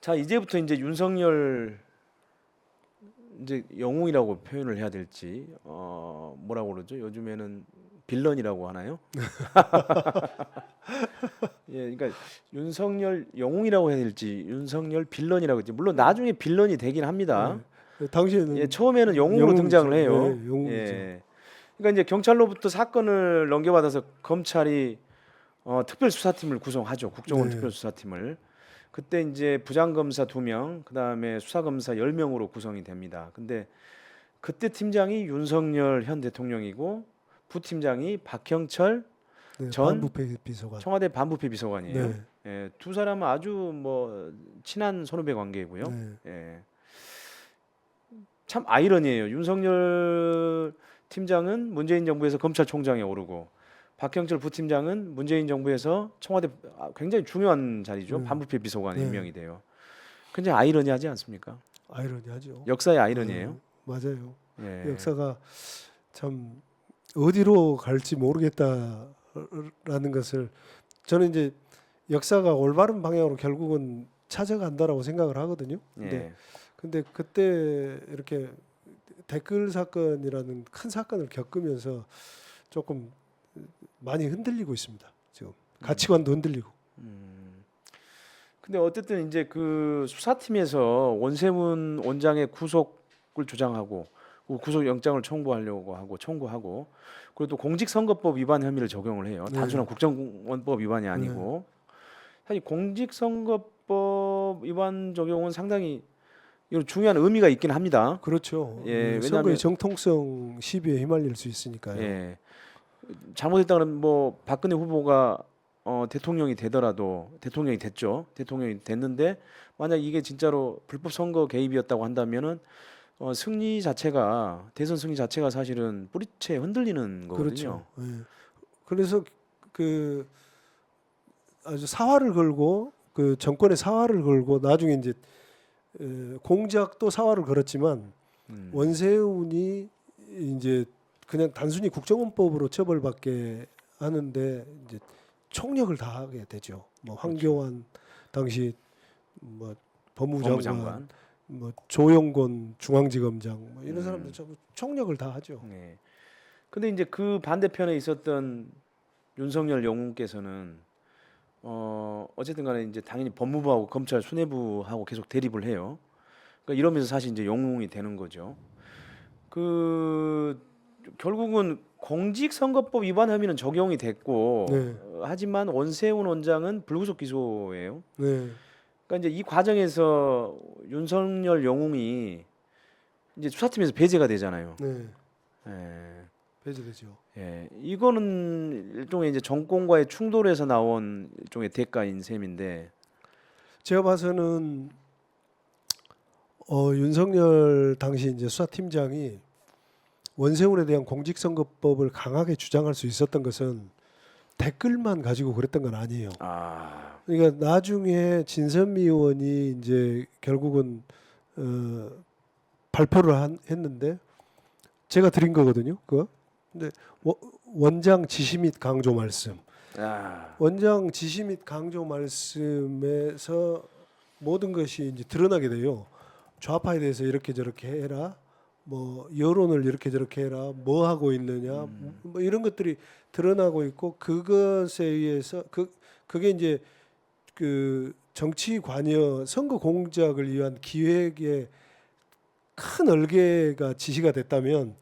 자, 이제부터 이제 윤석열 이제 영웅이라고 표현을 해야 될지 뭐라고 그러죠? 요즘에는 빌런이라고 하나요? 예, 그러니까 윤석열 영웅이라고 해야 될지 윤석열 빌런이라고 할지 물론 나중에 빌런이 되긴 합니다. 당시에는 예, 처음에는 영웅으로 영웅이죠. 등장을 해요. 네, 영웅이죠. 예. 그러니까 이제 경찰로부터 사건을 넘겨받아서 검찰이 특별수사팀을 구성하죠. 국정원 네. 특별수사팀을. 그때 이제 부장검사 2명, 그다음에 수사검사 10명으로 구성이 됩니다. 근데 그때 팀장이 윤석열 현 대통령이고 부팀장이 박형철 네, 전 반부패 비서관. 청와대 반부패 비서관이에요. 네. 예, 두 사람은 아주 뭐 친한 선후배 관계이고요. 네. 예. 참 아이러니해요. 윤석열 팀장은 문재인 정부에서 검찰총장에 오르고 박형철 부팀장은 문재인 정부에서 청와대 굉장히 중요한 자리죠. 반부패 비서관에 네. 임명이 돼요. 굉장히 아이러니하지 않습니까? 아이러니하죠. 역사의 아이러니예요. 맞아요. 예. 역사가 참 어디로 갈지 모르겠다라는 것을 저는 이제 역사가 올바른 방향으로 결국은 찾아간다라고 생각을 하거든요. 예. 근데 그때 이렇게 댓글 사건이라는 큰 사건을 겪으면서 조금 많이 흔들리고 있습니다. 지금 가치관도 흔들리고. 근데 어쨌든 이제 그 수사팀에서 원세훈 원장의 구속을 주장하고 구속 영장을 청구하고 그리고 또 공직선거법 위반 혐의를 적용을 해요. 네. 단순한 국정원법 위반이 아니고 사실 공직선거법 위반 적용은 상당히 이건 중요한 의미가 있긴 합니다. 그렇죠. 예, 선거의 왜냐하면 정통성 시비에 휘말릴 수 있으니까요. 예, 잘못했다 그러면 뭐 박근혜 후보가 대통령이 되더라도 대통령이 됐죠. 대통령이 됐는데 만약 이게 진짜로 불법 선거 개입이었다고 한다면은 승리 자체가 대선 승리 자체가 사실은 뿌리채 흔들리는 거거든요. 그렇죠. 예. 그래서 그 아주 사활을 걸고 그 정권의 사활을 걸고 나중에 이제 공작도 사활을 걸었지만 원세훈이 이제 그냥 단순히 국정원법으로 처벌받게 하는데 이제 총력을 다하게 되죠. 뭐 황교안 당시 뭐 법무장관, 뭐 조영곤 중앙지검장 뭐 이런 사람들 전부 총력을 다하죠. 네. 근데 이제 그 반대편에 있었던 윤석열 영웅께서는 어쨌든 간에 이제 당연히 법무부하고 검찰 수뇌부하고 계속 대립을 해요. 그러니까 이러면서 사실 이제 영웅이 되는 거죠. 그 결국은 공직선거법 위반 혐의는 적용이 됐고 네. 하지만 원세훈 원장은 불구속 기소예요. 네. 그러니까 이제 이 과정에서 윤석열 영웅이 이제 수사팀에서 배제가 되잖아요. 네. 예. 배제되죠. 예, 이거는 일종의 이제 정권과의 충돌에서 나온 일종의 대가인 셈인데, 제가 봐서는 윤석열 당시 이제 수사팀장이 원세훈에 대한 공직선거법을 강하게 주장할 수 있었던 것은 댓글만 가지고 그랬던 건 아니에요. 그러니까 나중에 진선미 의원이 이제 결국은 발표를 했는데 제가 드린 거거든요. 그거. 근데 원장 지시 및 강조 말씀. 원장 지시 및 강조 말씀에서 모든 것이 이제 드러나게 돼요. 좌파에 대해서 이렇게 저렇게 해라. 뭐 여론을 이렇게 저렇게 해라. 뭐 하고 있느냐. 뭐 이런 것들이 드러나고 있고 그것에 의해서 그게 이제 그 정치 관여 선거 공작을 위한 기획의 큰 얼개가 지시가 됐다면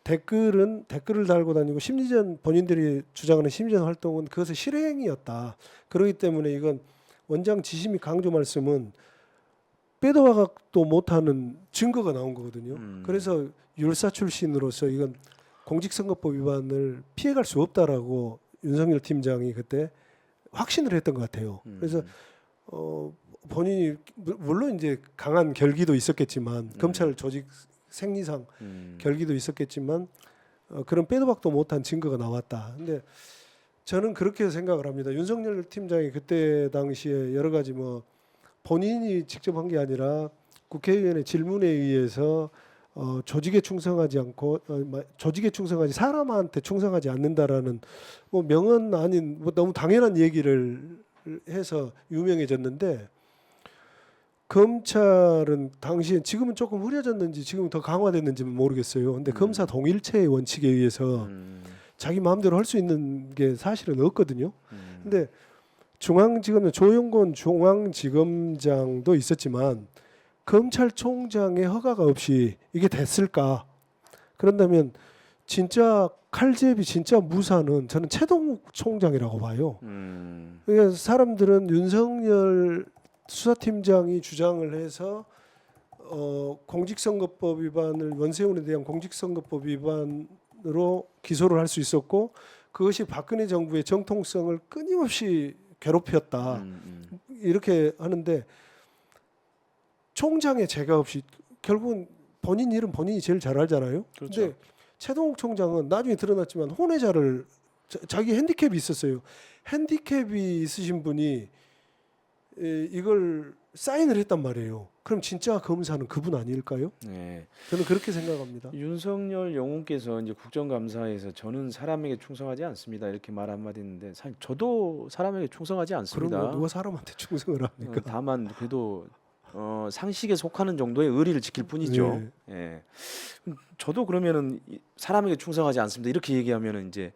댓글을 달고 다니고 심리전 본인들이 주장하는 심리전 활동은 그것의 실행이었다. 그렇기 때문에 이건 원장 지시 및 강조 말씀은 빼도 박도 못하는 증거가 나온 거거든요. 그래서 율사 출신으로서 이건 공직선거법 위반을 피해갈 수 없다라고 윤석열 팀장이 그때 확신을 했던 것 같아요. 그래서 본인이 물론 이제 강한 결기도 있었겠지만 검찰 조직 생리상 결기도 있었겠지만 그런 빼도 박도 못한 증거가 나왔다. 근데 저는 그렇게 생각을 합니다. 윤석열 팀장이 그때 당시에 여러 가지 뭐 본인이 직접 한 게 아니라 국회의원의 질문에 의해서 조직에 충성하지 않고 조직에 충성하지 사람한테 충성하지 않는다라는 뭐 명언 아닌 뭐 너무 당연한 얘기를 해서 유명해졌는데 검찰은 당시에 지금은 조금 흐려졌는지 지금 더 강화됐는지는 모르겠어요. 근데 검사 동일체의 원칙에 의해서 자기 마음대로 할 수 있는 게 사실은 없거든요. 근데 중앙지검은 조용건 중앙지검장도 있었지만 검찰총장의 허가가 없이 이게 됐을까? 그런다면 진짜 칼제비 진짜 무사는 저는 최동욱 총장이라고 봐요. 그러니까 사람들은 윤석열 수사팀장이 주장을 해서 공직선거법 위반을 원세훈에 대한 공직선거법 위반으로 기소를 할 수 있었고 그것이 박근혜 정부의 정통성을 끊임없이 괴롭혔다. 이렇게 하는데 총장의 죄가 없이 결국은 본인 일은 본인이 제일 잘 알잖아요. 그렇죠. 근데 최동욱 총장은 나중에 드러났지만 혼외자를 자기 핸디캡이 있었어요. 핸디캡이 있으신 분이 이걸 사인을 했단 말이에요. 그럼 진짜 검사는 그분 아닐까요? 네. 저는 그렇게 생각합니다. 윤석열 영웅께서 이제 국정감사에서 저는 사람에게 충성하지 않습니다 이렇게 말 한마디 했는데 사실 저도 사람에게 충성하지 않습니다. 그럼 누가 사람한테 충성을 합니까? 다만 그래도 상식에 속하는 정도의 의리를 지킬 뿐이죠. 예. 저도 그러면은 사람에게 충성하지 않습니다 이렇게 얘기하면은 이제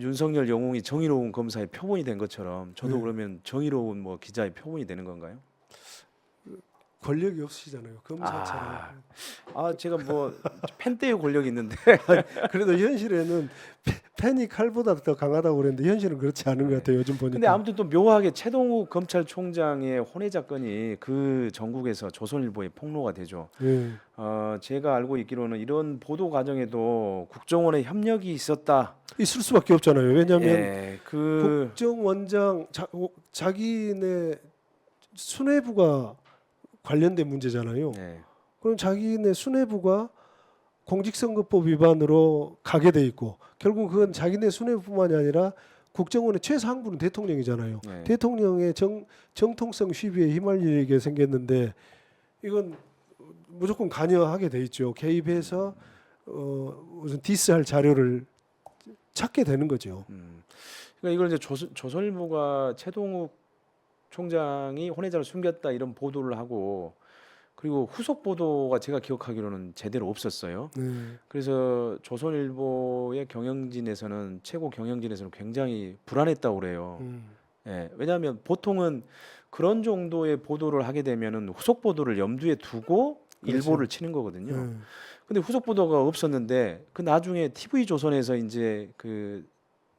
윤석열 영웅이 정의로운 검사의 표본이 된 것처럼 저도 그러면 정의로운 뭐 기자의 표본이 되는 건가요? 권력이 없으시잖아요. 검사처럼. 제가 뭐 펜 때의 권력이 있는데 그래도 현실에는 펜이 칼보다 더 강하다고 그랬는데 현실은 그렇지 않은 것 같아요. 요즘 보니까. 근데 아무튼 또 묘하게 최동욱 검찰총장의 혼외자 건이 그 전국에서 조선일보에 폭로가 되죠. 제가 알고 있기로는 이런 보도 과정에도 국정원의 협력이 있었다. 있을 수밖에 없잖아요. 왜냐하면 그 국정원장 자기네 수뇌부가 관련된 문제잖아요. 그럼 자기네 수뇌부가 공직선거법 위반으로 가게 돼 있고 결국 그건 자기네 수뇌부뿐만이 아니라 국정원의 최상부는 대통령이잖아요. 대통령의 정통성 시비에 휘말리게 생겼는데 이건 무조건 관여하게 돼 있죠. 개입해서 무슨 디스할 자료를 찾게 되는 거죠. 그러니까 이걸 이제 조선일보가 최동욱 총장이 혼외자를 숨겼다 이런 보도를 하고 그리고 후속 보도가 제가 기억하기로는 제대로 없었어요. 그래서 조선일보의 경영진에서는 최고 경영진에서는 굉장히 불안했다고 그래요. 왜냐하면 보통은 그런 정도의 보도를 하게 되면은 후속 보도를 염두에 두고 일보를 치는 거거든요. 근데 후속 보도가 없었는데 그 나중에 TV조선에서 이제 그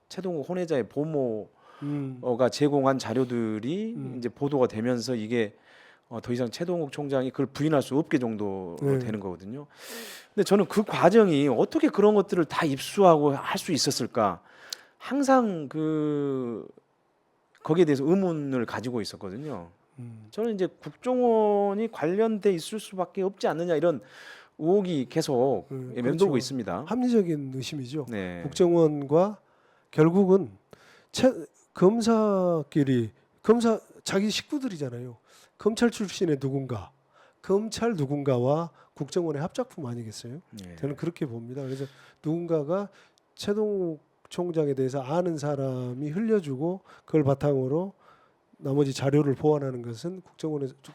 최동욱 혼외자의 보모가 제공한 자료들이 이제 보도가 되면서 이게 더 이상 최동욱 총장이 그걸 부인할 수 없게 정도로 되는 거거든요. 근데 저는 그 과정이 어떻게 그런 것들을 다 입수하고 할 수 있었을까? 항상 거기에 대해서 의문을 가지고 있었거든요. 저는 이제 국정원이 관련돼 있을 수밖에 없지 않느냐 이런 의혹이 계속 맴돌고 그렇죠. 있습니다. 합리적인 의심이죠. 국정원과 결국은 검사끼리 자기 식구들이잖아요. 검찰 출신의 누군가, 검찰 누군가와 국정원의 합작품 아니겠어요? 저는 그렇게 봅니다. 그래서 누군가가 최동욱 총장에 대해서 아는 사람이 흘려주고 그걸 바탕으로 나머지 자료를 보완하는 것은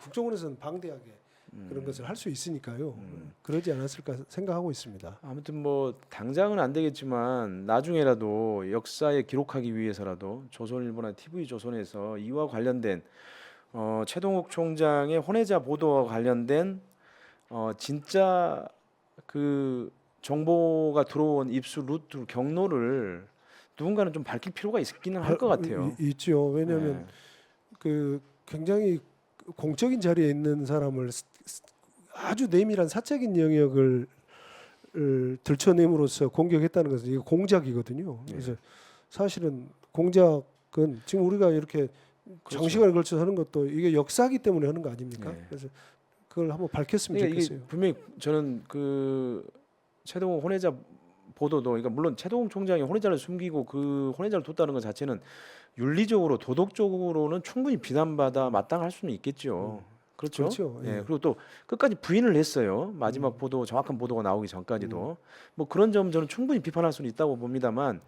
국정원에서는 방대하게 그런 것을 할 수 있으니까요. 그러지 않았을까 생각하고 있습니다. 아무튼 뭐 당장은 안 되겠지만 나중에라도 역사에 기록하기 위해서라도 조선일보나 TV조선에서 이와 관련된 최동욱 총장의 혼외자 보도와 관련된 진짜 그 정보가 들어온 입수 루트 경로를 누군가는 좀 밝힐 필요가 있기는 할 것 같아요. 있죠. 왜냐하면 그 굉장히 공적인 자리에 있는 사람을 아주 내밀한 사적인 영역을 들춰냄으로써 공격했다는 것은 이게 공작이거든요. 그래서 사실은 공작은 지금 우리가 이렇게 장시간을 걸쳐서 하는 것도 이게 역사기 때문에 하는 거 아닙니까? 그래서 그걸 한번 밝혔으면 좋겠어요. 이게 분명히 저는 그 최동욱 혼외자 보도도 그러니까 물론 최동욱 총장이 혼외자를 숨기고 그 혼외자를 뒀다는 것 자체는 윤리적으로 도덕적으로는 충분히 비난받아 마땅할 수는 있겠죠. 그렇죠. 그리고 또 끝까지 부인을 했어요. 마지막 보도 정확한 보도가 나오기 전까지도 뭐 그런 점 저는 충분히 비판할 수는 있다고 봅니다만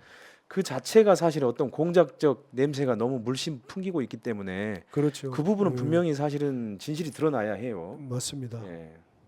그 자체가 사실 어떤 공작적 냄새가 너무 물씬 풍기고 있기 때문에 그렇죠. 그 부분은 분명히 사실은 진실이 드러나야 해요. 맞습니다. 예.